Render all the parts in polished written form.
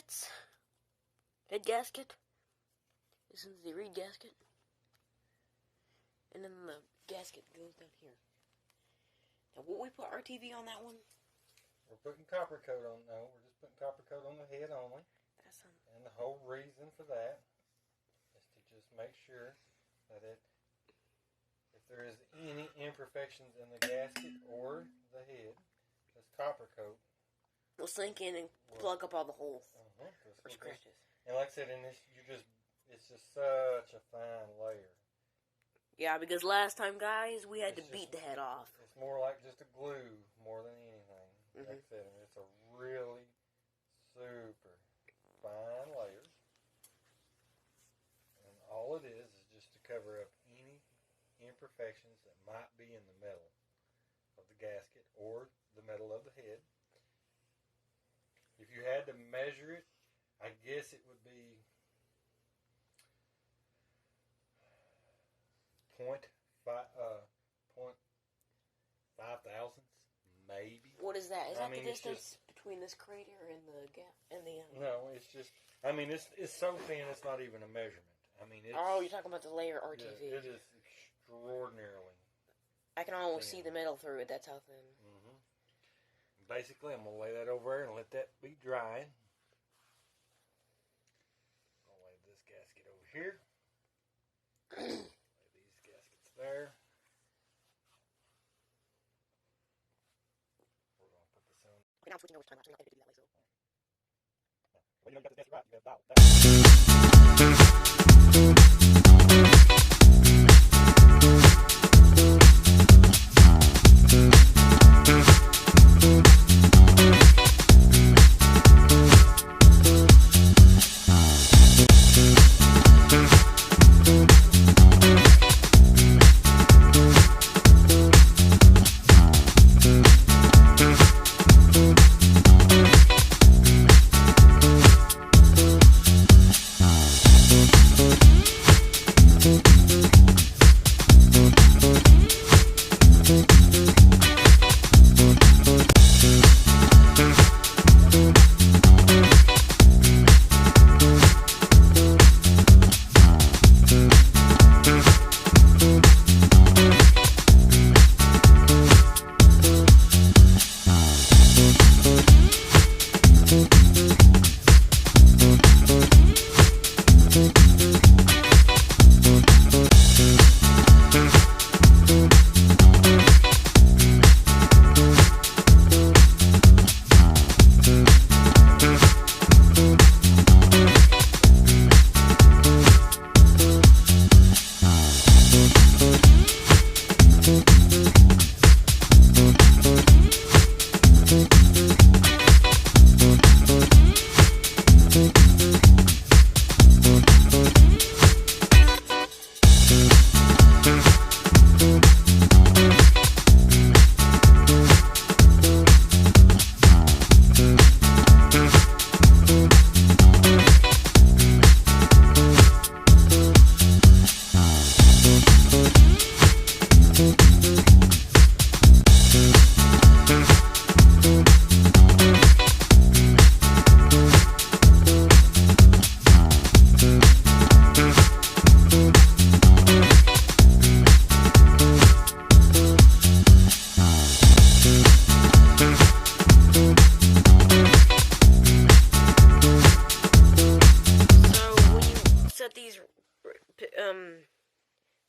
gaskets. Head gasket. This is the reed gasket. And then the gasket goes down here. Now, will we put RTV on that one? We're putting copper coat on. No, we're just putting copper coat on the head only. And the whole reason for that is to just make sure that if there is any imperfections in the gasket or the head, this copper coat will sink in and plug up all the holes or scratches. And like I said, it's just such a fine layer. Yeah, because last time, guys, we had to beat the head off. It's more like just a glue more than anything. Like I said, it's a really super fine layer. And all it is just to cover up any imperfections that might be in the metal of the gasket or the metal of the head. If you had to measure it, I guess it would be 0.5 thousandths, maybe. What is that? Is that the distance between this crater and the gap and the? No, it's just. I mean, it's so thin, it's not even a measurement. I mean, it's. Oh, you're talking about the layer RTV. Yeah, it is extraordinarily. I can almost see the metal through it. That's how thin. Basically, I'm gonna lay that over there and let that be dry. I'll lay this gasket over here. Lay these gaskets there. We're gonna put this on. Okay, now I'm switching over to time lapse. We're not going to do that way, so. Well, you know, you got the gasket right. You got that.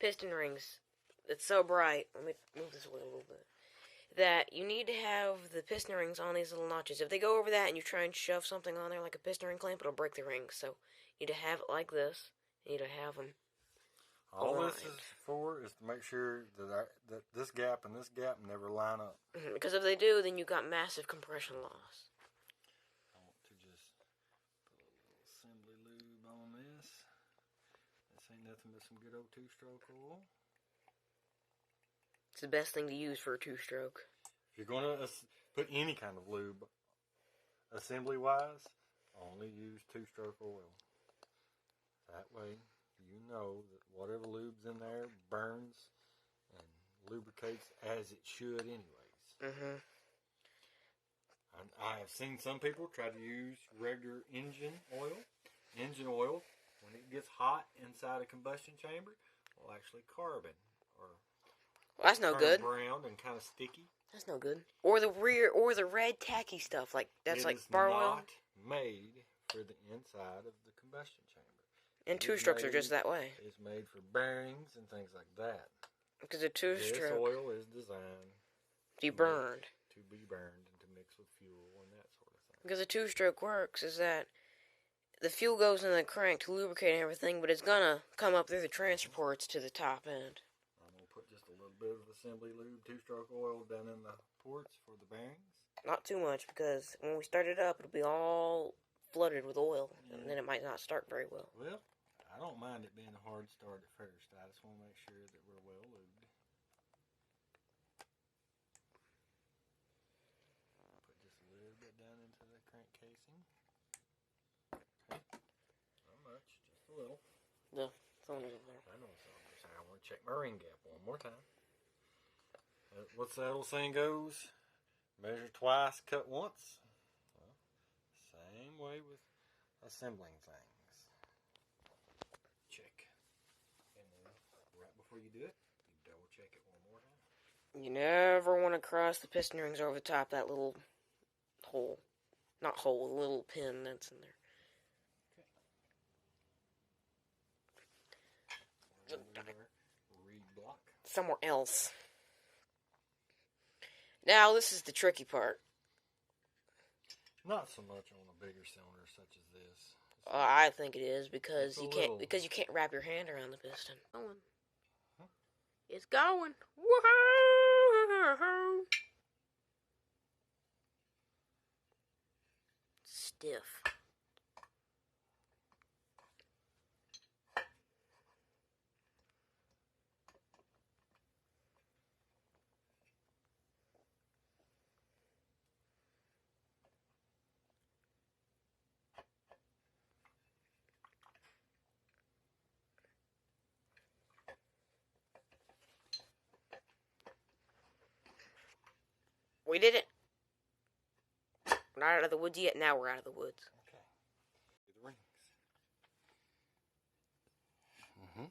Piston rings. It's so bright. Let me move this away a little bit. That you need to have the piston rings on these little notches. If they go over that and you try and shove something on there like a piston ring clamp, it'll break the ring. So you need to have it like this. You need to have them. All this is for is to make sure that this gap and this gap never line up. Because if they do, then you got massive compression loss. I want to just put a little assembly lube on this. This ain't nothing but some good old two-stroke oil. It's the best thing to use for a two-stroke. If you're going to put any kind of lube, assembly-wise, only use two-stroke oil. That way, you know that whatever lube's in there burns and lubricates as it should anyways. I have seen some people try to use regular engine oil. Engine oil, when it gets hot inside a combustion chamber, will actually carbon or Well, that's no good. brown and kind of sticky. That's no good. Or the red tacky stuff that's like bar oil. It is not made for the inside of the combustion chamber. And two-strokes are just that way. It's made for bearings and things like that. Because a two-stroke. This oil is designed to be burned. To be burned and to mix with fuel and that sort of thing. Because a two-stroke works is that the fuel goes in the crank to lubricate everything, but it's gonna come up through the transports to the top end. I'm gonna put just a little bit of assembly lube, two-stroke oil down in the ports for the bearings. Not too much, because when we start it up, it'll be all flooded with oil, and then it might not start very well. Well, I don't mind it being a hard start at first. I just want to make sure that we're well lubed. Put just a little bit down into the crank casing. Okay. Not much, just a little. The cylinder's in there. I know the cylinder's there. I want to check my ring gap one more time. What's that old saying goes? Measure twice, cut once. Well, same way with assembling things. Check. And then right before you do it, you double check it one more time. You never want to cross the piston rings over the top of that little hole. Not hole, the little pin that's in there. Okay. Reed block. Somewhere else. Now, this is the tricky part. Not so much on a bigger cylinder such as this. I think it is because you can't wrap your hand around the piston. It's going. Woohoo! Stiff. We did it. We're not out of the woods yet. Now we're out of the woods. Okay. Do the rings. Mm-hmm.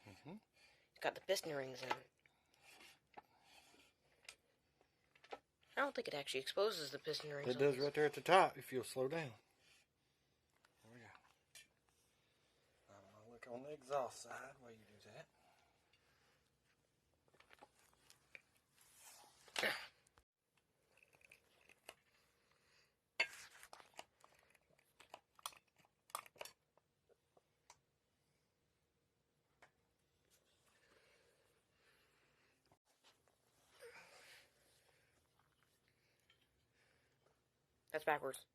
Mm-hmm. It's got the piston rings in. I don't think it actually exposes the piston rings. It does right there at the top if you'll slow down. There we go. I'm going to look on the exhaust side while you do that. That's backwards.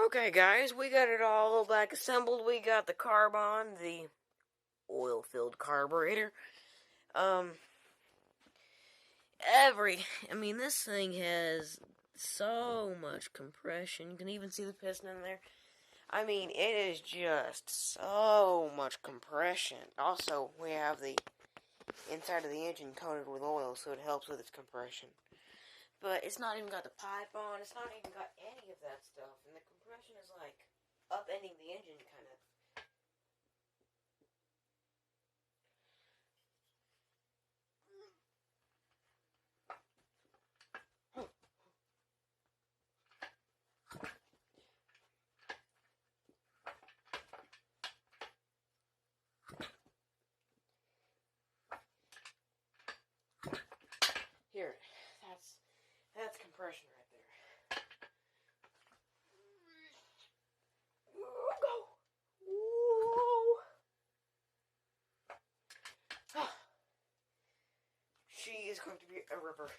Okay, guys, we got it all back assembled. We got the carb on, the oil-filled carburetor. This thing has so much compression. You can even see the piston in there. It is just so much compression. Also, we have the inside of the engine coated with oil, so it helps with its compression. But it's not even got the pipe on. It's not even got any of that stuff. And the compression is like upending the engine, kind of. Here, that's compression right there. Go! Whoa! She is going to be a ripper.